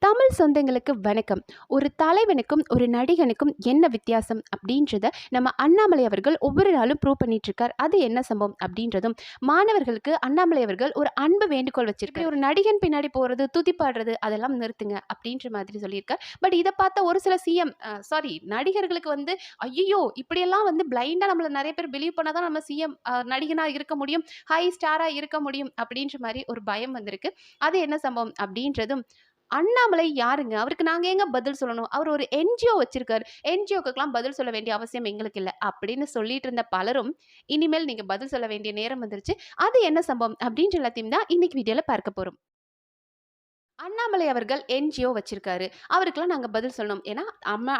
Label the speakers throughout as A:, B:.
A: தமிழ் சொந்தங்களுக்கு வணக்கம். ஒரு தலைவனுக்கும் ஒரு நடிகனுக்கும் என்ன வித்தியாசம் அப்படின்றத நம்ம அண்ணாமலை அவர்கள் ஒவ்வொரு நாளும் ப்ரூவ் பண்ணிட்டு இருக்கார். அது என்ன சம்பவம் அப்படின்றதும் மாணவர்களுக்கு அண்ணாமலை அவர்கள் ஒரு அன்பு வேண்டுகோள் வச்சிருக்காரு. ஒரு நடிகன் பின்னாடி போறது, துதிப்பாடுறது அதெல்லாம் நிறுத்துங்க அப்படின்ற மாதிரி சொல்லியிருக்கார். பட் இதை பார்த்த ஒரு சில நடிகர்களுக்கு வந்து ஐயோ இப்படியெல்லாம் வந்து பிளைண்டா நம்மள நிறைய பேர் பிலீவ் பண்ணாதான் நம்ம சிஎம் நடிகனா இருக்க முடியும், ஹை ஸ்டாரா இருக்க முடியும் அப்படின்ற மாதிரி ஒரு பயம் வந்திருக்கு. அது என்ன சம்பவம் அப்படின்றதும் அண்ணாமலை யாருங்க? அவருக்கு நாங்க ஏங்க பதில் சொல்லணும்? அவர் ஒரு என்ஜிஓ வச்சிருக்காரு. என்ஜிஓக்குலாம் பதில் சொல்ல வேண்டிய அவசியம் எங்களுக்கு இல்ல. அப்படின்னு சொல்லிட்டு இருந்த பலரும், இனிமேல் நீங்க பதில் சொல்ல வேண்டிய நேரம் வந்துருச்சு. அது என்ன சம்பவம்? அப்படின்ற எல்லாத்தையும் தான் இன்னைக்கு வீடியோல பார்க்க போறோம். அண்ணாமலை அவர்கள் என்ஜிஓ வச்சிருக்காரு. அவருக்கெல்லாம் நாங்க பதில் சொல்லணும். ஏன்னா,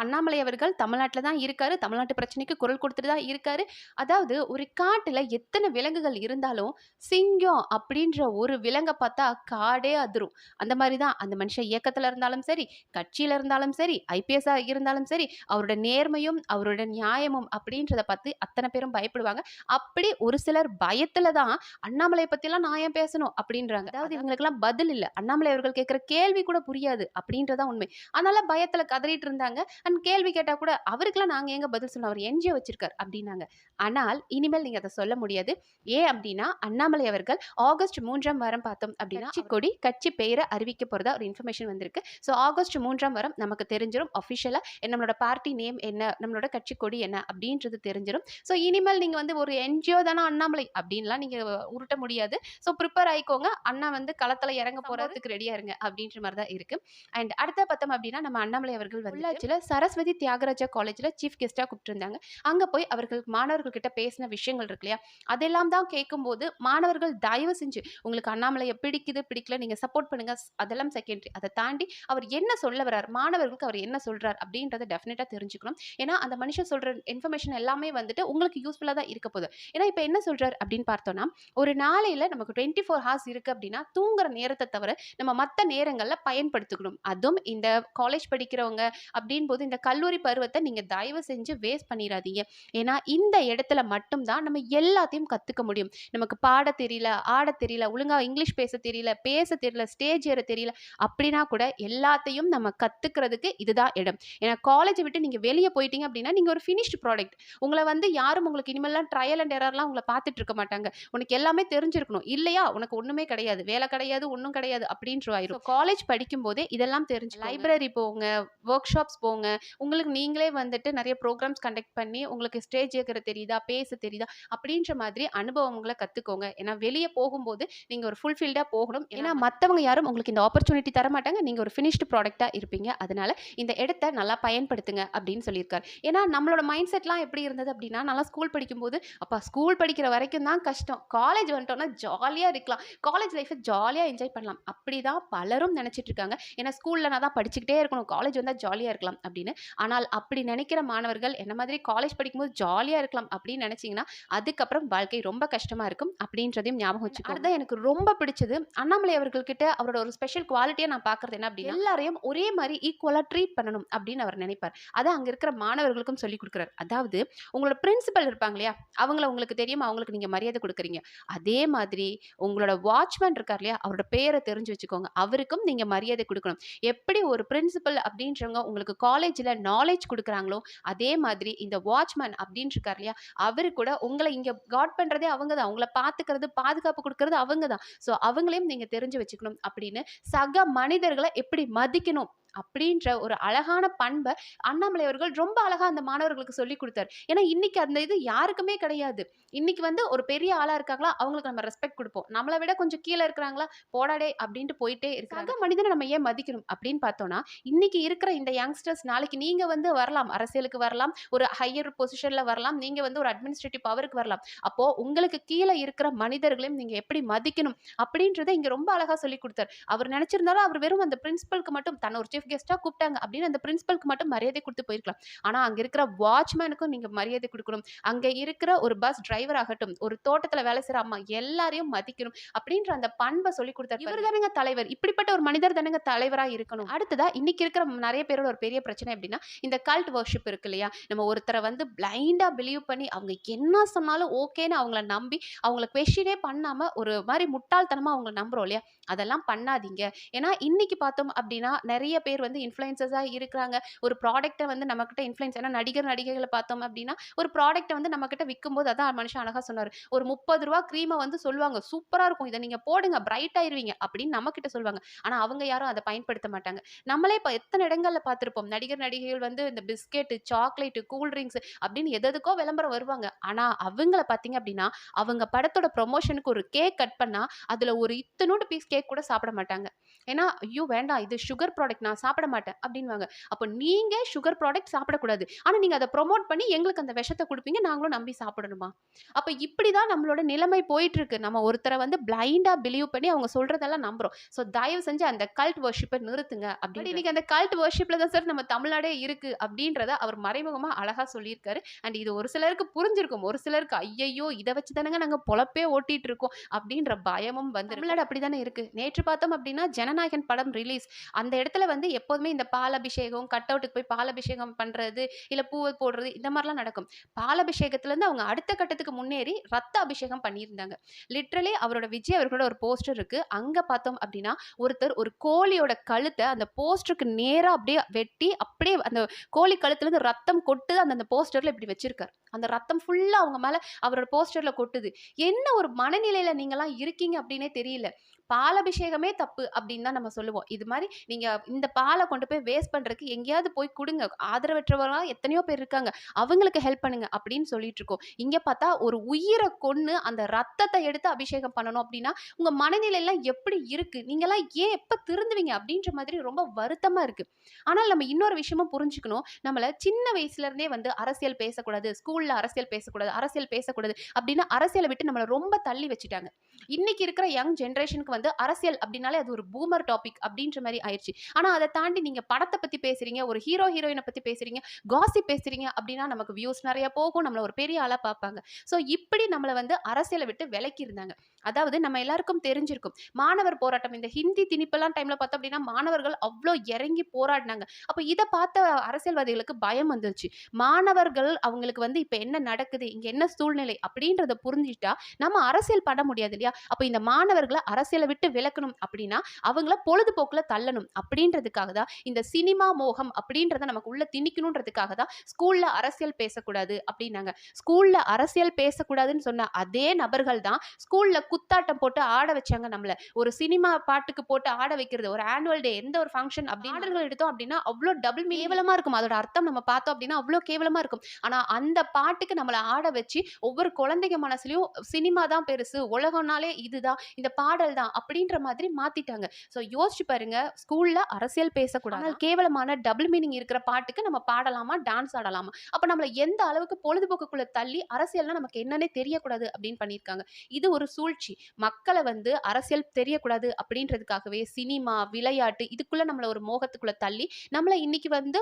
A: அண்ணாமலை அவர்கள் தமிழ்நாட்டுல தான் இருக்காரு. தமிழ்நாட்டு பிரச்சனைக்கு குரல் கொடுத்துட்டு தான் இருக்காரு. அதாவது ஒரு காட்டுல எத்தனை விலங்குகள் இருந்தாலும், சிங்கம் அப்படின்ற ஒரு விலங்க பார்த்தா காடே அதிரும். அந்த மாரி தான் அந்த மனுஷன் இயக்கத்துல இருந்தாலும் சரி, கட்சியில இருந்தாலும் சரி, ஐபிஎஸ்ஸா இருந்தாலும் சரி, அவரோட நேர்மையும், அவரோட நியாயமும் அப்படின்றத பார்த்து அத்தனை பேரும் பயப்படுவாங்க. அப்படி ஒரு சிலர் பயத்துல தான் அண்ணாமலைய பத்திலாம் நான் ஏன் பேசணும் அப்படின்றாங்க. அதாவது இவங்களுக்கெல்லாம் பதில் இல்ல. அண்ணாமலை அவர்கள் கேட்கிற கேள்வி கூட புரியாது அப்படின்றதான் உண்மை. அதனால பயத்துல கதறிட்டு இருந்தாங்க. அண்ட் கேள்வி கேட்டா கூட அவருக்கெல்லாம் நாங்க எங்க பதில் சொல்லணும், அவர் என்ஜிஓ வச்சிருக்காரு அப்படின்னாங்க. ஆனால் இனிமேல் நீங்க அதை சொல்ல முடியாது. ஏன் அப்படின்னா அண்ணாமலை அவர்கள் ஆகஸ்ட் 3ஆம் வாரம் பார்த்தோம் அப்படின்னா கட்சி கட்சி பெயரை அறிவிக்க போறதா ஒரு இன்ஃபர்மேஷன் வந்திருக்கு. ஸோ ஆகஸ்ட் 3ஆம் வாரம் நமக்கு தெரிஞ்சிடும் அஃபிஷியலா நம்மளோட பார்ட்டி நேம் என்ன, நம்மளோட கட்சி கொடி என்ன அப்படின்றது தெரிஞ்சிடும். ஸோ இனிமேல் நீங்க வந்து ஒரு என்ஜிஓ தானே அண்ணாமலை அப்படின்லாம் நீங்க உருட்ட முடியாது. So prepare ஆயிக்கோங்க. அண்ணா வந்து களத்துல இறங்க போறதுக்கு ரெடியா இருங்க அப்படின்ற மாதிரி தான் இருக்கு. அண்ட் அடுத்த பார்த்தோம் அப்படின்னா நம்ம அண்ணாமலை அவர்கள் பொள்ளாச்சியில சரஸ்வதி தியாகராஜா காலேஜ்ல சீஃப் கெஸ்டா கூப்பிட்டுருந்தாங்க. அங்க போய் அவர்களுக்கு மாணவர்கள் கிட்ட பேசின விஷயங்கள் இருக்கு இல்லையா, அதெல்லாம் தான் கேட்கும்போது மாணவர்கள் தயவு செஞ்சு உங்களுக்கு அண்ணாமலையை பிடிக்குது பிடிக்கல நீங்க சப்போர்ட் பண்ணுங்க, அதெல்லாம் செகண்டரி. அதை தாண்டி அவர் என்ன சொல்ல வர்றார், மாணவர்களுக்கு அவர் என்ன சொல்றார் அப்படின்றத டெஃபினட்டா தெரிஞ்சுக்கணும். ஏன்னா அந்த மனுஷன் சொல்ற இன்ஃபர்மேஷன் எல்லாமே வந்துட்டு உங்களுக்கு யூஸ்ஃபுல்லா தான் இருக்க போகுது. ஏன்னா இப்ப என்ன சொல்றாரு அப்படின்னு பார்த்தோம்னா, ஒரு நாளையில நமக்கு 24 ஹார்ஸ் இருக்கு அப்படின்னா தூங்குற நேரத்தை தவிர நம்ம மற்ற நேரங்கள்ல பயன்படுத்திக்கணும். அதுவும் இந்த காலேஜ் படிக்கிறவங்க அப்படின் போது இந்த கல்லூரி பருவத்தை நீங்க தயவு செஞ்சு வேஸ்ட் பண்ணிடாதீங்க. ஏன்னா இந்த இடத்துல மட்டும்தான் நம்ம எல்லாத்தையும் கத்துக்க முடியும். நமக்கு பாட தெரியல, ஆட தெரியல, ஒழுங்கா இங்கிலீஷ் பேச தெரியல, ஸ்டேஜ் ஏற தெரியல அப்படின்னா கூட எல்லாத்தையும் நம்ம கத்துக்கிறதுக்கு இதுதான் இடம். ஏன்னா காலேஜை விட்டு நீங்க வெளியே போயிட்டீங்க அப்படின்னா நீங்க ஒரு ஃபினிஷ்டு ப்ராடக்ட். உங்களை வந்து யாரும் உங்களுக்கு இனிமேல்லாம் ட்ரையல் அண்ட் எரர்லாம் உங்களை பார்த்துட்டு இருக்க மாட்டாங்க. உனக்கு எல்லாமே தெரிஞ்சிருக்கணும். இல்லையா உனக்கு ஒண்ணுமே கிடையாது, வேலை கிடையாது, ஒன்றும் கிடையாது அப்படின்ற ஆயிரும். காலேஜ் படிக்கும் போதே இதெல்லாம் தெரிஞ்சு லைப்ரரி போங்க, ஒர்க் ஷாப்ஸ் போங்க. உங்களுக்கு நீங்களே வந்துட்டு நிறைய ப்ரோக்ராம்ஸ் கண்டக்ட் பண்ணி உங்களுக்கு ஸ்டேஜ் ஏற்கிற தெரியுதா, பேச தெரியுதா அப்படின்ற மாதிரி அனுபவங்களை கத்துக்கோங்க. ஏன்னா வெளியே போகும்போது நீங்க ஒரு ஃபுல்ஃபில்டா போகணும். ஏன்னா மற்றவங்க யாரும் உங்களுக்கு இந்த ஆப்பர்ச்சுனிட்டி தர மாட்டாங்க. நீங்க ஒரு ஃபினிஷ்டு ப்ராடக்டா இருப்பீங்க. அதனால இந்த இடத்தை நல்லா பயன்படுத்துங்க அப்படின்னு சொல்லியிருக்காரு. ஏன்னா நம்மளோட மைண்ட் செட்லாம் எப்படி இருந்தது அப்படின்னா, நல்லா ஸ்கூல் படிக்கும்போது அப்பா ஸ்கூல் படிக்கிற வரைக்கும் தான் கஷ்டம், காலேஜ் வந்துட்டோம்னா ஜாலியா இருக்கலாம், காலேஜ் லைஃபை ஜாலியா என்ஜாய் பண்ணலாம் அப்படிதான் பலரும் நினைச்சிட்டு இருக்காங்க. ஏன்னா ஸ்கூல்ல நான் தான் படிச்சுக்கிட்டே இருக்கணும், காலேஜ் வந்தா ஜாலியா இருக்கலாம் அப்படின்னு. ஆனால் அப்படி நினைக்கிற மாணவர்கள் என்ன மாதிரி காலேஜ் படிக்கும்போது ஜாலியா இருக்கலாம் அப்படின்னு நினைச்சீங்கன்னா அதுக்கப்புறம் வாழ்க்கை ரொம்ப கஷ்டமா இருக்கும் அப்படின்றதையும் ஞாபகம் வச்சுக்கோங்க. அதுதான் எனக்கு ரொம்ப பிடிச்சது. அண்ணாமலை அவர்கள் கிட்ட அவரோட ஒரு ஸ்பெஷல் குவாலிட்டியா நான் பாக்குறது என்ன அப்படின்னா, எல்லாரையும் ஒரே மாதிரி ஈக்குவலா ட்ரீட் பண்ணணும் அப்படின்னு அவர் நினைப்பார். அதை அங்க இருக்கிற மாணவர்களுக்கும் சொல்லி கொடுக்குறாரு. அதாவது உங்களோட பிரின்சிபல் இருப்பாங்க இல்லையா, அவங்கள உங்களுக்கு தெரியும், அவங்களுக்கு நீங்க மரியாதை கொடுக்குறீங்க. அதே மாதிரி உங்களோட வாட்ச்மேன் இருக்கார் இல்லையா, அவரோட பேரை தெரிஞ்சு வச்சுக்கோங்க, அவருக்கும் நீங்க மரியாதை கொடுக்கணும். எப்படி ஒரு பிரின்சிபல் அப்படின்றவங்க உங்களுக்கு காலேஜ்ல நாலேஜ் கொடுக்குறாங்களோ அதே மாதிரி இந்த வாட்ச்மேன் அப்படின்னு இருக்கார் இல்லையா, அவரு கூட உங்களை இங்க காட் பண்றதே அவங்க தான், உங்களை பாத்துக்கிறது பாதுகாப்பு கொடுக்கறது அவங்க தான். ஸோ அவங்களையும் நீங்க தெரிஞ்சு வச்சுக்கணும் அப்படின்னு சக மனிதர்களை எப்படி மதிக்கணும் அப்படின்ற ஒரு அழகான பண்பை அண்ணாமலை அவர்கள் ரொம்ப அழகா அந்த மாணவர்களுக்கு சொல்லி கொடுத்தாரு. ஏன்னா இன்னைக்கு அந்த இது யாருக்குமே கிடையாது. இன்னைக்கு வந்து ஒரு பெரிய ஆளா இருக்காங்களா அவங்களுக்கு நம்ம ரெஸ்பெக்ட் கொடுப்போம், நம்மளை விட கொஞ்சம் கீழே இருக்கிறாங்களா போடாடே அப்படின்ட்டு போயிட்டே இருக்காங்க. சக மனிதனை நம்ம ஏன் மதிக்கணும் அப்படின்னு பார்த்தோம்னா, இன்னைக்கு இருக்கிற இந்த யங்ஸ்டர்ஸ் நாளைக்கு நீங்க வந்து வரலாம், அரசியலுக்கு வரலாம், ஒரு ஹையர் பொசிஷன்ல வரலாம், நீங்க வந்து ஒரு அட்மினிஸ்ட்ரேட்டிவ் பவருக்கு வரலாம். அப்போ உங்களுக்கு கீழே இருக்கிற மனிதர்களையும் நீங்க எப்படி மதிக்கணும் அப்படின்றத இங்க ரொம்ப அழகா சொல்லி கொடுத்தாரு. அவர் நினைச்சிருந்தாலும் அவர் வெறும் அந்த பிரின்சிபலுக்கு மட்டும் தன்னை ஒரு சீஃப் கெஸ்டா கூப்பிட்டாங்க அப்படின்னு அந்த பிரின்சிபலுக்கு மட்டும் மரியாதை கொடுத்து போயிருக்கலாம். ஆனா அங்க இருக்கிற வாட்ச்மேனுக்கும் நீங்க மரியாதை கொடுக்கணும். அங்க இருக்கிற ஒரு பஸ் டிரைவர் ஆகட்டும், ஒரு தோட்டத்துல வேலை செய்யற அம்மா எல்லாரையும் மதிக்கணும் அப்படின்ற அந்த பண்பை சொல்லி கொடுத்தாரு. இவர் தானங்க தலைவர், இப்படிப்பட்ட ஒரு மனிதர் தானங்க தலைவரா இருக்கணும். அடுத்ததா இன்னைக்கு இருக்கிற நிறைய பேரோட ஒரு பெரிய பிரச்சனை அப்படின்னா இந்த கல்ட் வர்ஷிப் இருக்கு இல்லையா, நம்ம ஒருத்தரை வந்து பிளைண்டா பிலீவ் பண்ணி அவங்க என்ன சொன்னாலும் ஓகேன்னு அவங்கள நம்பி அவங்கள குவெஸ்டினே பண்ணாம ஒரு மாதிரி முட்டாள்தனமா அவங்கள நம்புறோம் இல்லையா, அதெல்லாம் பண்ணாதீங்க. ஏன்னா இன்னைக்கு பார்த்தோம் அப்படின்னா, நெறைய பேர் வந்து இன்ஃப்ளூயன்சர்ஸா இருக்கிறாங்க. ஒரு ப்ராடக்ட்ட வந்து நம்மகிட்ட ஏன்னா நடிகர், நடிகைகள பார்த்தோம் அப்படின்னா, ஒரு ப்ராடக்ட்ட வந்து நம்மகிட்ட விக்கும்போது அதான் மனுஷன் அழகா சொன்னாரு. ஒரு ரூ. 30 கிரீம வந்து சொல்லுவாங்க. சூப்பரா இருக்கும். இத நீங்க போடுங்க பிரைட் ஆயிருவீங்க அப்படின்னு நம்மகிட்ட சொல்லுவாங்க. ஆனா அவங்க யாரும் அத பயன்படுத்த மாட்டாங்க. நம்மளே இப்ப எத்தன இடங்கள்ல பார்த்திருப்போம். நடிகர், நடிகைகள் வந்து இந்த பிஸ்கெட், சாக்லேட், கூல் ட்ரிங்க்ஸ் அப்படின்னு எதெதுக்கோ விளம்பரம் வருவாங்க. ஆனா அவங்கள பார்த்தீங்க அப்படின்னா, அவங்க படத்தோட ப்ரமோஷனுக்கு ஒரு கேக் கட் பண்ணா, அதுல ஒரு இத்துணூண்டு பீஸ் கேக் கூட சாப்பிட மாட்டாங்க. ஏன்னா, "ஐயோ! வேண்டாம். இது சுகர் ப்ராடக்ட் நான் சாப்பிட மாட்டேன்" அப்படின்னுவாங்க. அப்ப நீங்க சுகர் ப்ராடக்ட் சாப்பிடக்கூடாது. ஆனா நீங்க அத புரமோட் பண்ணி எங்களுக்கு அந்த விஷத்த குடுப்பீங்க. நாங்களும் நம்பி சாப்பிடணுமா? அப்ப இப்படிதான் நம்மளோட நிலைமை போயிட்டுருக்கு. நம்ம ஒருத்தர வந்து பிளைண்டா பிலீவ் பண்ணி அவங்க சொல்றதெல்லாம் நம்புறோம். ஸோ தயவு செஞ்சு அந்த கல்ட் வொர்ஷிப்ப நிறுத்துங்க அப்படின்னு. இன்னைக்கு அந்த கல்ட் வொர்ஷிப்ல தான் சார் நம்ம தமிழ்நாடே இருக்கு அப்படின்றத அவர் மறைமுகமா அழகா சொல்லியிருக்காரு. அண்ட் இது ஒரு சிலருக்கு புரிஞ்சிருக்கும். ஒரு சிலருக்கு ஐய்யய்யோ! இத வச்சு தானங்க நாங்க பொழப்பே ஓட்டிட்டு இருக்கோம் அப்படின்ற பயமும் வந்து தமிழ்நாடு அப்படித்தானே இருக்கு. நேற்று பார்த்தோம் அப்படின்னா, ஜனநாயகன் படம் ரிலீஸ். அந்த இடத்துல வந்து எப்போதுமே இந்த பாலாபிஷேகம், கட் அவுட்டுக்கு போய் பாலாபிஷேகம் பண்றது, இல்ல பூவ போடுறது இந்த மாரிலாம் நடக்கும். பாலாபிஷேகத்திலருந்து அவங்க அடுத்த கட்டத்துக்கு முன்னேறி ரத்த அபிஷேகம் பண்ணியிருந்தாங்க. லிட்டரலி அவரோட விஜய் அவர்களோட ஒரு போஸ்டர் இருக்கு. அங்க பார்த்தோம் அப்படின்னா, ஒருத்தர் ஒரு கோழியோட கழுத்த அந்த போஸ்டருக்கு நேரா அப்படியே வெட்டி, அப்படியே அந்த கோழி கழுத்துலருந்து ரத்தம் கொட்டுது அந்த போஸ்டர்ல இப்படி வச்சிருக்காரு. அந்த ரத்தம் ஃபுல்லா அவங்க மேல அவரோட போஸ்டர்ல கொட்டுது. என்ன ஒரு மனநிலையில நீங்கலாம் இருக்கீங்க அப்படின்னே தெரியல. பாலபிஷேகமே தப்பு அப்படின்னு தான் நம்ம சொல்லுவோம். இது மாரி நீங்க இந்த பால கொண்டு போய் வேஸ்ட் பண்றதுக்கு எங்கேயாவது போய் குடுங்க. ஆதரவற்றவர்களா எத்தனையோ பேர் இருக்காங்க. அவங்களுக்கு ஹெல்ப் பண்ணுங்க அப்படின்னு சொல்லிட்டு இருக்கோம். இங்க பார்த்தா ஒரு உயிர கொன்னு அந்த ரத்தத்த எடுத்து அபிஷேகம் பண்ணணும் அப்படின்னா, உங்க மனநிலைலாம் எப்படி இருக்கு? நீங்கலாம் ஏன் எப்ப திருந்துவீங்க? அப்படின்ற மாதிரி ரொம்ப வருத்தமா இருக்கு. ஆனால் நம்ம இன்னொரு விஷயமும் புரிஞ்சுக்கணும். நம்மள சின்ன வயசுல இருந்தே வந்து அரசியல் பேசக்கூடாது, ஸ்கூல்ல அரசியல் பேசக்கூடாது, அரசியல் பேசக்கூடாது அப்படின்னு அரசியல விட்டு நம்மள ரொம்ப தள்ளி வச்சுட்டாங்க. இன்னைக்கு இருக்கிற யங் ஜெனரேஷனுக்கு வந்து அரசியல் அப்படின்னாலே அது ஒரு பூமர் டாபிக் அப்படின்ற மாரி ஆயிருச்சு. ஆனா அத தாண்டி நீங்க படத்த பத்தி பேசுறீங்க, ஒரு ஹீரோ, ஹீரோயின பத்தி பேசுறீங்க, காசிப் பேசுறீங்க அப்படின்னா நமக்கு வியூஸ் நெறைய போகும். நம்மள ஒரு பெரிய ஆளா பார்ப்பாங்க. ஸோ இப்படி நம்மள வந்து அரசியல விட்டு விலக்கி இருந்தாங்க. அதாவது நம்ம எல்லாருக்கும் தெரிஞ்சிருக்கும். மாணவர் போராட்டம் இந்த ஹிந்தி திணிப்பெல்லாம் டைம்ல பார்த்தோம் அப்படின்னா, மாணவர்கள் அவ்ளோ இறங்கி போராடினாங்க. அப்ப இத பார்த்த அரசியல்வாதிகளுக்கு பயம் வந்துருச்சு. மாணவர்கள் அவங்களுக்கு வந்து இப்ப என்ன நடக்குது? இங்க என்ன சூழ்நிலை? அப்படின்றத புரிஞ்சுட்டா, நம்ம அரசியல் பண்ண முடியாது இல்லையா? அப்ப இந்த மாணவர்கள அரசியல விட்டு விலக்கணும் அப்படின்னா, அவங்கள பொழுதுபோக்குல தள்ளணும் அப்படின்றதுக்காக தான் இந்த சினிமா மோகம் அப்படின்றத நமக்கு உள்ள திணிக்கணுன்றதுக்காக தான் ஸ்கூல்ல அரசியல் பேசக்கூடாது அப்படின்னாங்க. ஸ்கூல்ல அரசியல் பேசக்கூடாதுன்னு சொன்ன அதே நபர்கள் தான் ஸ்கூல்ல குத்தாட்டம் போட்டு ஆட வச்சாங்க நம்மள. ஒரு சினிமா பாட்டுக்கு போட்டு ஆட வைக்கிறது, ஒரு ஆனுவல் டே எந்த ஒரு ஃபங்ஷன் அப்படி பாடல்கள் எடுத்தோம் அப்படின்னா, அவ்ளோ டபுள் கேவலமா இருக்கும். அதோட அர்த்தம் நம்ம பார்த்தோம் அப்படின்னா, அவ்ளோ கேவலமா இருக்கும். ஆனா அந்த பாட்டுக்கு நம்மள ஆட வச்சு ஒவ்வொரு குழந்தைங்க மனசுலயும் சினிமா தான் பெருசு, உலகம்னாலே இதுதான், இந்த பாடல் தான் அப்படின்ற மாதிரி மாத்திட்டாங்க. ஸோ யோசிச்சு பாருங்க, ஸ்கூல்ல அரசியல் பேசக்கூடாது. ஆனால் கேவலமான டபுள் மீனிங் இருக்கிற பாட்டுக்கு நம்ம பாடலாமா, டான்ஸ் ஆடலாமா? அப்ப நம்மள எந்த அளவுக்கு பொழுதுபோக்குக்குள்ள தள்ளி அரசியல்னா நமக்கு என்னன்னே தெரியக்கூடாது அப்படின்னு பண்ணியிருக்காங்க. இது ஒரு சூழ்ச்சி. மக்கள வந்து அரசியல் தெரியக்கூடாது அப்படின்றதுக்காகவே சினிமா, விளையாட்டு இதுக்குள்ள நம்மள ஒரு மோகத்துக்குள்ள தள்ளி, நம்மள இன்னைக்கு வந்து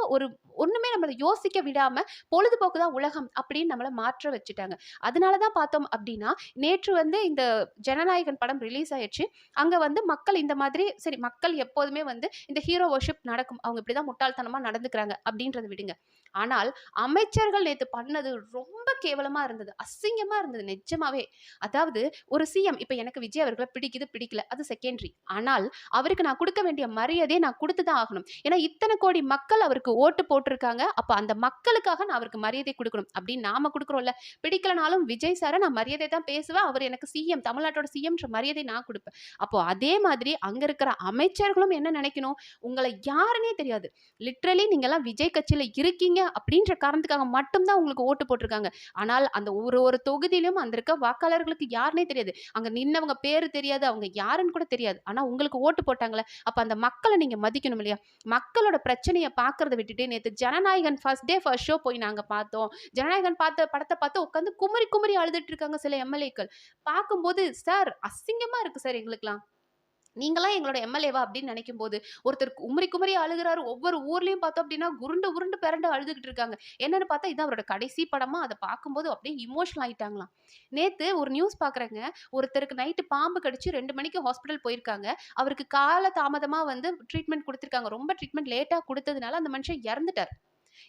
A: ஒண்ணுமே நம்மள யோசிக்க விடாம பொழுதுபோக்கு தான் உலகம் அப்படின்னு நம்மள மாற்ற வச்சுட்டாங்க. அதனால தான் பார்த்தோம் அப்படின்னா, நேற்று வந்து இந்த ஜனநாயகன் படம் ரிலீஸ் ஆயிருச்சு. அங்க வந்து மக்கள் இந்த மாதிரி சரி மக்கள் எப்போதுமே வந்து இந்த ஹீரோ வொர்ஷிப் நடக்கும். அவங்க இப்படிதான் முட்டாள்தனமா நடந்துக்கிறாங்க அப்படின்றத விடுங்க. ஆனால் அமைச்சர்கள் நேத்து பண்ணது ரொம்ப கேவலமா இருந்தது. அசிங்கமா இருந்தது நிஜமாவே. அதாவது ஒரு சிஎம் இப்ப எனக்கு விஜய் அவர்கள பிடிக்குது, பிடிக்கல. அது செகண்டரி. ஆனால் அவருக்கு நான் குடுக்க வேண்டிய மரியாதைய நான் குடுத்து தான் ஆகணும். ஏன்னா இத்தன கோடி மக்கள் அவருக்கு ஓட்டு போட்டிருக்காங்க. அப்ப அந்த மக்களுக்காக நான் அவருக்கு மரியாதை குடுக்கணும். அப்படின்னு நாம குடுக்குறோம்ல. பிடிக்கலனாலும் விஜய் சார நான் மரியாதை தான் பேசுவேன். அவர் எனக்கு சிஎம் தமிழ்நாட்டோட சிஎம்ன்ற மரியாதை நான் குடுப்பேன். அப்போ அதே மாதிரி அங்க இருக்கிற அமைச்சர்களும் என்ன நினைக்கணும்? உங்கள யாருன்னே தெரியாது. லிட்டரலி நீங்கலாம் விஜய் கட்சியில இருக்கீங்க அப்படின்ற காரணத்துக்காக மட்டும் தான் உங்களுக்கு ஓட்டு போட்டிருக்காங்க. ஆனால் அந்த ஒரு ஒரு தொகுதியிலும் அந்த இருக்க வாக்காளர்களுக்கு யாருன்னே தெரியாது. அங்க நின்னவங்க பேரு தெரியாது. அவங்க யாருன்னு கூட தெரியாது. ஆனா உங்களுக்கு ஓட்டு போட்டாங்கல்ல. அப்ப அந்த மக்கள நீங்க மதிக்கணும் இல்லையா? மக்களோட பிரச்சனைய பார்க்கறத விட்டுட்டு நேத்து Jananayagan first day first show போய் நாங்க பார்த்தோம். ஜனநாயகன் பார்த்த படத்த பார்த்து உட்கார்ந்து குமறி குமறி அழுதுட்டு இருக்காங்க சில எம்எல்ஏக்கள். பார்க்கும்போது சார் அசிங்கமா இருக்கு சார் எங்களுக்கெல்லாம். நீங்கலாம் எங்களோட எம்எல்ஏவா அப்படின்னு நினைக்கும்போது, ஒருத்தர் குமறி குமறி அழுகுறாரு. ஒவ்வொரு ஊர்லயும் பார்த்தோம் அப்படின்னா, உருண்டு உருண்டு பெரண்டு அழுதுகிட்டு இருக்காங்க. என்னன்னு பார்த்தா, இதான் அவரோட கடைசி படமா, அத பார்க்கும்போது அப்படியே எமோஷனல் ஆயிட்டாங்களாம். நேத்து ஒரு நியூஸ் பார்க்குறேங்க. ஒருத்தருக்கு நைட்டு பாம்பு கடிச்சு 2 மணிக்கு ஹாஸ்பிட்டல் போயிருக்காங்க. அவருக்கு கால தாமதமா வந்து ட்ரீட்மெண்ட் குடுத்துருக்காங்க. ரொம்ப ட்ரீட்மெண்ட் லேட்டா குடுத்ததுனால அந்த மனுஷன் இறந்துட்டார்.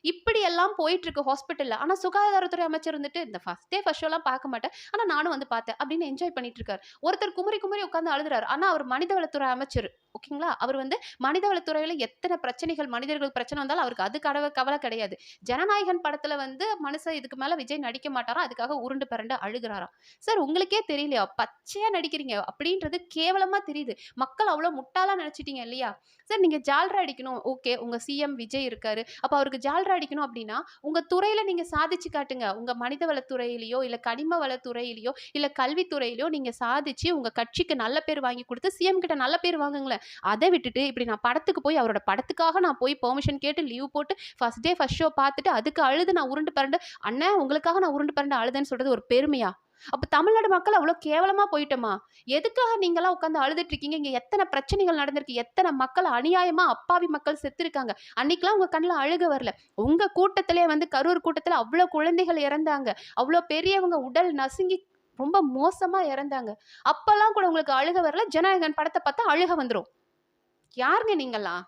A: இப்படி எல்லாம் போயிட்டு இருக்கு ஹாஸ்பிட்டல்ல. ஆனா சுகாதாரத்துறை அமைச்சர் வந்துட்டு இந்த ஃபர்ஸ்ட் ஷோலாம் பார்க்க மாட்டேன். ஆனா நானும் வந்து பார்த்தேன் அப்படின்னு என்ஜாய் பண்ணிட்டு இருக்காரு. ஒருத்தர் குமுறி குமுறி உட்கார்ந்து அழுதுறாரு. ஆனா அவர் மனிதவளத்துறை அமைச்சர். ஓகேங்களா? அவர் வந்து மனிதவளத்துறையில எத்தன பிரச்சனைகள் மனிதர்களுக்கு பிரச்சனை வந்தாலும் அவருக்கு அது கவலை கிடையாது. ஜனநாயகன் படத்துல வந்து மனுஷன் இதுக்கு மேல விஜய் நடிக்க மாட்டாராம். அதுக்காக உருண்டு பெரண்டு அழுகுறாராம். சார் உங்களுக்கே தெரியலையா? பச்சையா நடிக்கிறீங்க அப்படின்றது கேவலமா தெரியுது. மக்கள் அவ்ளோ முட்டாளா நினைச்சிட்டீங்க இல்லையா? சார் நீங்க ஜால்ரா அடிக்கணும். ஓகே. உங்க சிஎம் விஜய் இருக்காரு. அப்ப அவருக்கு ஜால்ரா அடிக்கணும் அப்படின்னா, உங்க துறையில நீங்க சாதிச்சு காட்டுங்க. உங்க மனிதவளத்துறையிலயோ, இல்ல கனிம வளத்துறையிலயோ, இல்ல கல்வித்துறையிலயோ நீங்க சாதிச்சு உங்க கட்சிக்கு நல்ல பேர் வாங்கி குடுத்து சிஎம் கிட்ட நல்ல பேர் வாங்குங்களேன். அத விட்டுட்டு இப்படி நான் படத்துக்கு போய் அவரோட படத்துக்காக நான் போய் பெர்மிஷன் கேட்டு லீவ் போட்டு ஃபர்ஸ்ட் டே ஃபர்ஸ்ட் ஷோ பார்த்துட்டு அதுக்கு அழுது நான் உருண்டு பெரண்டு அண்ணன் உங்களுக்காக நான் உருண்டு பெரண்டு அழுதேன்னு சொல்றது ஒரு பெருமையா? அப்ப தமிழ்நாடு மக்கள் அவ்வளோ கேவலமா போயிட்டோமா? எதுக்காக நீங்கலாம் உட்கார்ந்து அழுதுட்டு இருக்கீங்க? இங்க எத்தன பிரச்சனைகள் நடந்திருக்கு. எத்தன மக்கள் அநியாயமா அப்பாவி மக்கள் செத்துருக்காங்க. அன்னைக்கெல்லாம் உங்க கண்ணுல அழுகை வரல. உங்க கூட்டத்திலே வந்து கரூர் கூட்டத்துல அவ்வளோ குழந்தைகள் இறந்தாங்க. அவ்வளோ பெரியவங்க உடல் நசுங்கி ரொம்ப மோசமா இறந்தாங்க. அப்பல்லாம் கூட உங்களுக்கு அழுகை வரல. ஜனநாயகன் படத்த பார்த்தா அழுகை வந்துரும். யாருங்க நீங்கலாம்?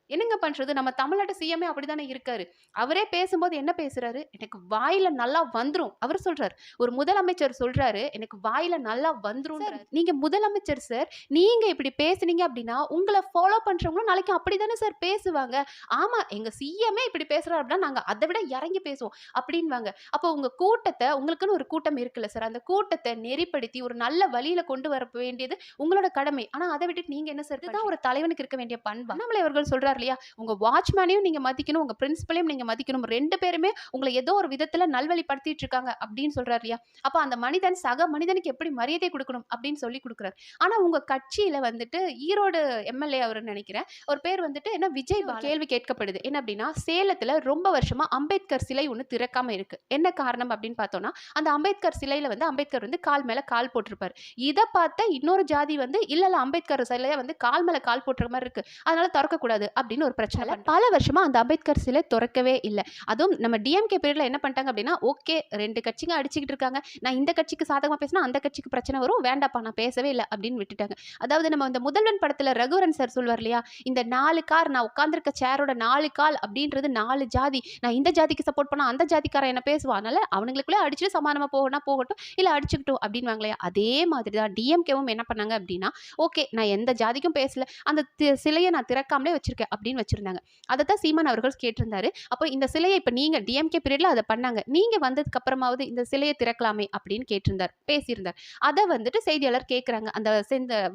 A: என்னங்க பண்றது? நம்ம தமிழ்நாட்டு சிஎம்மே அப்படித்தானே இருக்காரு. அவரே பேசும்போது என்ன பேசுறாரு? எனக்கு வாயில நல்லா வந்துரும். அவர் சொல்றாரு. ஒரு முதலமைச்சர் சொல்றாரு, எனக்கு வாயில நல்லா வந்துரும்ன்றாரு. நீங்க முதலமைச்சர் சார். நீங்க இப்படி பேசுனீங்க அப்படின்னா, உங்கள ஃபாலோ பண்றவங்களும் நாளைக்கு அப்படித்தானே சார் பேசுவாங்க. ஆமா, எங்க சிஎம்மே இப்படி பேசுறாரு அப்படின்னா, நாங்க அத விட இறங்கி பேசுவோம் அப்படின்வாங்க. அப்போ உங்க கூட்டத்த உங்களுக்குன்னு ஒரு கூட்டம் இருக்குல்ல சார். அந்த கூட்டத்த நெறிப்படுத்தி ஒரு நல்ல வழியில கொண்டு வர வேண்டியது உங்களோட கடமை. ஆனா அத விட்டுட்டு நீங்க என்ன சார்? இதுதான் ஒரு தலைவனுக்கு இருக்க வேண்டிய பண்பு. அண்ணாமலை அவர்கள் சொல்றாரு இல்லையா? உங்க வாட்ச்மேனையும் நீங்க மதிக்கணும், உங்க பிரின்சிபலையும் நீங்க மதிக்கணும். 2 பேருமே உங்கள ஏதோ ஒரு விதத்துல நல்வழிப்படுத்திட்டு இருக்காங்க அப்படின்னு சொல்றாரு இல்லையா? அப்ப அந்த மனிதன் சக மனிதனுக்கு எப்படி மரியாதை குடுக்கணும் அப்படின்னு சொல்லி குடுக்குறாரு. ஆனா உங்க கட்சியில வந்துட்டு ஈரோடு எம்எல்ஏ அவருன்னு நெனைக்கிறேன். ஒரு பேர் வந்துட்டு என்ன விஜய் கேள்வி கேட்கப்படுது. என்ன அப்படின்னா, சேலத்துல ரொம்ப வருஷமா அம்பேத்கர் சிலை ஒண்ணு திறக்காம இருக்கு. என்ன காரணம் அப்படின்னு பார்த்தோம்னா, அந்த அம்பேத்கர் சிலையில வந்து அம்பேத்கர் வந்து கால் மேல கால் போட்டிருப்பாரு. இத பார்த்த இன்னொரு ஜாதி வந்து இல்ல அம்பேத்கர் சிலைய வந்து கால் மேல கால் போட்டுற மாதிரி இருக்கு. அதனால திறக்கக்கூடாது அப்படின்னு ஒரு பிரச்சனை. பல வருஷமா அந்த அம்பேத்கர் சிலை திறக்கவே இல்ல. அதுவும் நம்ம டிஎம்கே பீரியட்ல என்ன பண்ணிட்டாங்க அப்படின்னா, ஓகே 2 கட்சிங்க அடிச்சுக்கிட்டு இருக்காங்க. நான் இந்த கட்சிக்கு சாதகமா பேசினா அந்த கட்சிக்கு பிரச்சனை வரும். வேண்டாப்பா நான் பேசவே இல்ல அப்படின்னு விட்டுட்டாங்க. அதாவது நம்ம இந்த முதல்வன் படத்துல ரகுவரன் சார் சொல்வார் இல்லையா? இந்த 4 கார் நான் உட்கார்ந்திருக்க சேரோட 4 கால் அப்படின்றது 4 ஜாதி. நான் இந்த ஜாதிக்கு சப்போர்ட் பண்ணா அந்த ஜாதிக்காரன் என்ன பேசுவான். அதனால அவனுங்களுக்குள்ளே அடிச்சுட்டு சமாதானமா போகட்டும் இல்ல அடிச்சுக்கிட்டும் அப்படின்வாங்க இல்லையா? அதே மாதிரி தான் டிஎம்கேவும் என்ன பண்ணாங்க அப்படின்னா, ஓகே நான் எந்த ஜாதிக்கும் பேசல. அந்த சிலையை நான் திறக்காமலே வச்சிருக்கேன் அப்படின்னு வச்சிருந்தாங்க. அதத்தான் சீமான் அவர்கள் கேட்டிருந்தாரு. அப்போ இந்த சிலையை இப்ப நீங்க டிஎம்கே பீரியட்ல அதை பண்ணாங்க. நீங்க வந்ததுக்கு அப்புறமாவது இந்த சிலையை திறக்கலாமே அப்படின்னு கேட்டிருந்தார், பேசியிருந்தார். அதை வந்துட்டு செய்தியாளர் கேட்கிறாங்க அந்த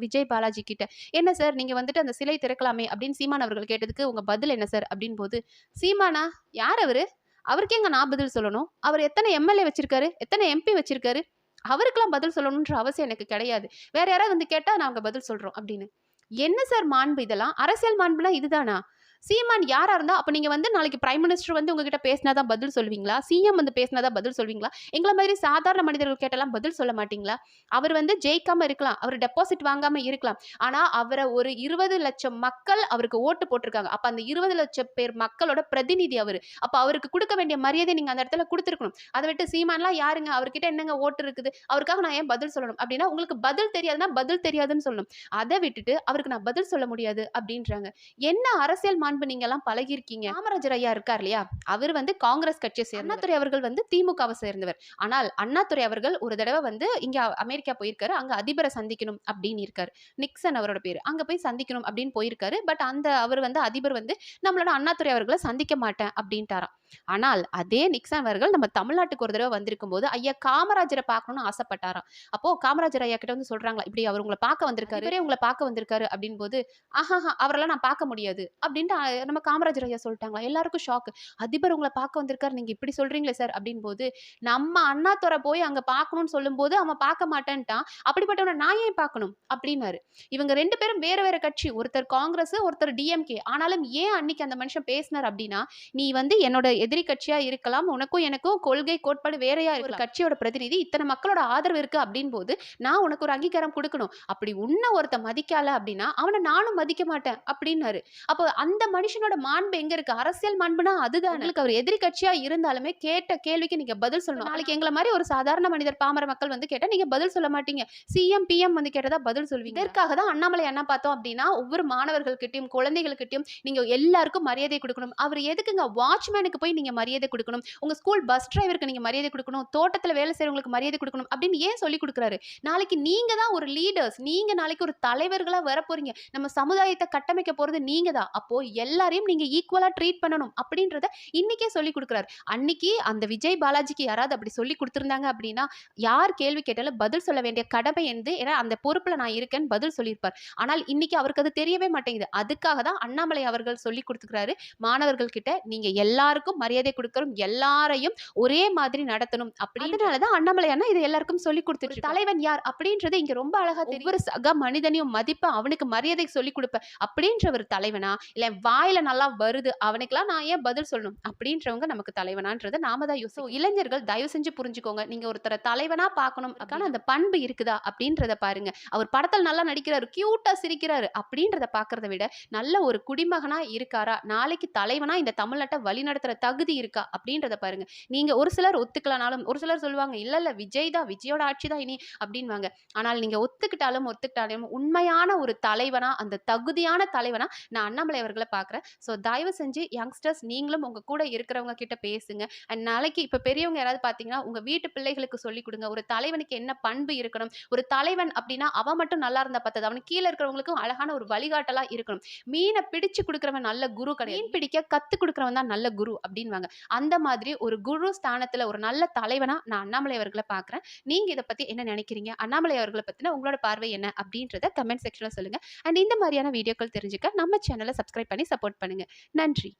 A: விஜய் பாலாஜி கிட்ட. என்ன சார் நீங்க வந்துட்டு அந்த சிலை திறக்கலாமே அப்படின்னு சீமான் அவர்கள் கேட்டதுக்கு உங்க பதில் என்ன சார் அப்படின்னு போது, சீமானா யார் அவரு? அவருக்கு எங்க நான் பதில் சொல்லணும்? அவர் எத்தனை எம்எல்ஏ வச்சிருக்காரு? எத்தனை எம்பி வச்சிருக்காரு? அவருக்கெல்லாம் பதில் சொல்லணும்ன்ற அவசியம் எனக்கு கிடையாது. வேற யாராவது வந்து கேட்டா நாங்க பதில் சொல்றோம் அப்படின்னு. என்ன சார் மாண்பு இதெல்லாம்? அரசியல் மாண்புனா இதுதானா? சீமான் யாரா இருந்தா, அப்ப நீங்க வந்து நாளைக்கு பிரைம் மினிஸ்டர் வந்து உங்ககிட்ட பேசினா தான் பதில் சொல்வீங்களா? சிஎம் வந்து பேசினா தான் பதில் சொல்வீங்களா? எங்கள மாதிரி சாதாரண மனிதர்கள் கேட்டாலாம் பதில் சொல்ல மாட்டீங்களா? அவர் வந்து ஜெயிக்காம இருக்கலாம். அவர் டெபாசிட் வாங்காம இருக்கலாம். ஆனா அவர ஒரு 20,00,000 மக்கள் அவருக்கு ஓட்டு போட்டிருக்காங்க. அப்ப அந்த 20,00,000 பேர் மக்களோட பிரதிநிதி அவரு. அப்ப அவருக்கு குடுக்க வேண்டிய மரியாதை நீங்க அந்த இடத்துல குடுத்திருக்கணும். அத விட்டு சீமான்லாம் யாருங்க? அவர்கிட்ட என்னங்க ஓட்டு இருக்குது? அவருக்காக நான் ஏன் பதில் சொல்லணும்? அப்படின்னா உங்களுக்கு பதில் தெரியாதுன்னா பதில் தெரியாதுன்னு சொல்லணும். அத விட்டுட்டு அவருக்கு நான் பதில் சொல்ல முடியாது அப்படின்றாங்க. என்ன அரசியல் மாண்பு நீங்க எல்லாம் பழகியிருக்கீங்க? காமராஜர் ஐயா இருக்கார் இல்லையா? அவர் வந்து காங்கிரஸ் கட்சியை சேர்ந்தவர். அண்ணாதுரை அவர்கள் வந்து திமுகவை சேர்ந்தவர். ஆனால் அண்ணாதுரை அவர்கள் ஒரு தடவை வந்து இங்க அமெரிக்கா போயிருக்காரு. அங்க அதிபரை சந்திக்கணும் அப்படின்னு இருக்காரு. நிக்சன் அவரோட பேரு. அங்க போய் சந்திக்கணும் அப்படின்னு போயிருக்காரு. பட் அந்த அவர் வந்து அதிபர் வந்து நம்மளோட அண்ணாதுரை அவர்களை சந்திக்க மாட்டேன் அப்படின்ட்டாராம். ஆனால் அதே நிக்சன் அவர்கள் நம்ம தமிழ்நாட்டுக்கு ஒரு தடவை வந்திருக்கும் போது ஐயா காமராஜரை பார்க்கணும்னு ஆசைப்பட்டாராம். அப்போ காமராஜர் ஐயா கிட்ட வந்து சொல்றாங்களா, இப்படி அவர் உங்களை பார்க்க வந்திருக்காரு, இவரே உங்களை பார்க்க வந்திருக்காரு அப்படின்னு போது, ஆஹா அவரெல்லாம் நான் பார்க்க முடியாது அப்படின்ட்டு நம்ம காமராஜர் ஐயா சொல்லிட்டாங்களா. எல்லாருக்கும் ஷாக். அதிபர் உங்களை பார்க்க வந்திருக்காரு, நீங்க இப்படி சொல்றீங்களே சார் அப்படின்னு போது, நம்ம அண்ணாதுரை போய் அங்க பார்க்கணும்னு சொல்லும் போது அவன் பார்க்க மாட்டேன்ட்டான். அப்படிப்பட்டவனை நான் ஏன் பார்க்கணும் அப்படின்னாரு. இவங்க 2 பேரும் வேற வேற கட்சி. ஒருத்தர் காங்கிரஸ், ஒருத்தர் டிஎம்கே. ஆனாலும் ஏன் அன்னைக்கு அந்த மனுஷன் பேசினார் அப்படின்னா, நீ வந்து என்னோட எதிரி கட்சியா இருக்கலாம், உனக்கும் எனக்கும் கொள்கை கோட்பாடு வேறையா இருக்கலாம். கட்சியோட பிரதிநிதி இத்தனை மக்களோட ஆதரவு இருக்கு அப்படின் போது நான் உனக்கு ஒரு அங்கீகாரம் கொடுக்கணும். அப்படி உன்னை ஒருத்த மதிக்கல அப்படின்னா அவனை நானும் மதிக்க மாட்டேன் அப்படின்னாரு. அப்போ அந்த மனுஷனோட மாண்பு எங்க இருக்கு? அரசியல் மாண்புனா அதுதான். உங்களுக்கு அவர் எதிரி கட்சியா இருந்தாலுமே கேட்ட கேள்விக்கு நீங்க பதில் சொல்லணும். நாளைக்கு எங்கள மாரி ஒரு சாதாரண மனிதர் பாமர மக்கள் வந்து கேட்டா நீங்க பதில் சொல்ல மாட்டீங்க. சிஎம், பிஎம் வந்து கேட்டதா பதில் சொல்வீங்க. இதற்காக தான் அண்ணாமலை அண்ணா பார்த்தோம் அப்படின்னா, ஒவ்வொரு மாணவர்கள்கிட்டயும், குழந்தைகள்கிட்டயும் நீங்க எல்லாருக்கும் மரியாதை குடுக்கணும். அவர் எதுக்குங்க வாட்ச்மேனுக்கு போய் நீங்க மரியாதை குடுக்கணும்? உங்க ஸ்கூல் பஸ் டிரைவருக்கு நீங்க மரியாதை குடுக்கணும். தோட்டத்துல வேலை செய்றவங்களுக்கு மரியாதை குடுக்கணும் அப்படின்னு ஏன் சொல்லிக் குடுக்குறாரு? நாளைக்கு நீங்க தான் ஒரு லீடர்ஸ். நீங்க நாளைக்கு ஒரு தலைவர்களா வரப்போறீங்க. நம்ம சமுதாயத்த கட்டமைக்க போறது நீங்க தான். அப்போ எல்லாரையும் நீங்க ஈக்குவலா ட்ரீட் பண்ணணும் அப்படின்றத இன்னைக்கே சொல்லிக் குடுக்குறாரு. அன்னைக்கு அந்த விஜய் பாலாஜிக்கு யாராவது அப்படி சொல்லிக் குடுத்திருந்தாங்க அப்படின்னா, யார் கேள்வி கேட்டாலும் பதில் சொல்ல வேண்டிய கடமை என்து. ஏன்னா அந்த பொறுப்புல நான் இருக்கேன்னு பதில் சொல்லியிருப்பார். ஆனால் இன்னைக்கு அவருக்கு அது தெரியவே மாட்டேங்குது. அதுக்காக தான் அண்ணாமலை அவர்கள் சொல்லிக் குடுத்துக்கிறாரு. மாணவர்கள் கிட்ட நீங்க எல்லாருக்கும் மரியாதை குடுக்கணும். எல்லாரையும் ஒரே மாதிரி நடத்தணும். அதனால தான் அண்ணாமலை அண்ணா இதை எல்லாருக்கும் சொல்லிக் குடுத்துட்டு தலைவன் யார் அப்படின்றது இங்க ரொம்ப அழகா தெரியும். ஒவ்வொரு சக மனிதனையும் மதிப்ப அவனுக்கு மரியாதை சொல்லிக் கொடுப்ப அப்படின்ற ஒரு தலைவனா, இல்ல வாயில நல்லா வருது அவனுக்கெல்லாம் நான் ஏன் பதில் சொல்லணும் அப்படின்றவங்க நமக்கு தலைவனான்றத நாம தான் யோசிக்கணும். இளைஞர்கள் தயவு செஞ்சு புரிஞ்சுக்கோங்க. நீங்க ஒருத்தரை தலைவனா பார்க்கணும். அதுக்கான அந்த பண்பு இருக்குதா அப்படின்றத பாருங்க. அவர் படத்துல நல்லா நடிக்கிறாரு, கியூட்டா சிரிக்கிறாரு அப்படின்றத பார்க்கறத விட நல்ல ஒரு குடிமகனா இருக்காரா, நாளைக்கு தலைவனா இந்த தமிழ்நாட்டை வழிநடத்துற தகுதி இருக்கா அப்படின்றத பாருங்க. நீங்க ஒரு சிலர் ஒத்துக்கலனாலும் ஒரு சிலர் சொல்லுவாங்க இல்ல இல்ல விஜய் தான், விஜயோட ஆட்சி தான் இனி அப்படின்வாங்க. ஆனால் நீங்க ஒத்துக்கிட்டாலும் உண்மையான ஒரு தலைவனா, அந்த தகுதியான தலைவனா நான் அண்ணாமலை அவர்கள பார்க்குறேன். ஸோ தயவு செஞ்சு யங்ஸ்டர்ஸ் நீங்களும் உங்க கூட இருக்கிறவங்க கிட்ட பேசுங்க. அண்ட் நாளைக்கு இப்ப பெரியவங்க யாராவது பார்த்தீங்கன்னா, உங்க வீட்டு பிள்ளைகளுக்கு சொல்லிக் குடுங்க. ஒரு தலைவனுக்கு என்ன பண்பு இருக்கணும். ஒரு தலைவன் அப்படின்னா அவன் மட்டும் நல்லா இருந்தா பத்தாது. அவனுக்கு கீழ இருக்கிறவங்களுக்கும் அழகான ஒரு வழிகாட்டலா இருக்கணும். மீன பிடிச்சு குடுக்கிறவன் நல்ல குரு கிடையாது. மீன் பிடிக்க கத்து குடுக்கிறவன் தான் நல்ல குரு அப்படின்வாங்க. அந்த மாதிரி ஒரு குரு ஸ்தானத்துல ஒரு நல்ல தலைவனா நான் அண்ணாமலை அவர்கள பார்க்குறேன். நீங்க இத பத்தி என்ன நினைக்கிறீங்க? அண்ணாமலை அவர்கள பத்தின உங்களோட பார்வை என்ன? அப்படின்றத கமெண்ட் செக்ஷன்ல சொல்லுங்க. அண்ட் இந்த மாதிரியான வீடியோக்கள் தெரிஞ்சுக்க நம்ம சேனல சப்ஸ்கிரைப் பண்ணி சப்போர்ட் பண்ணுங்க. நன்றி.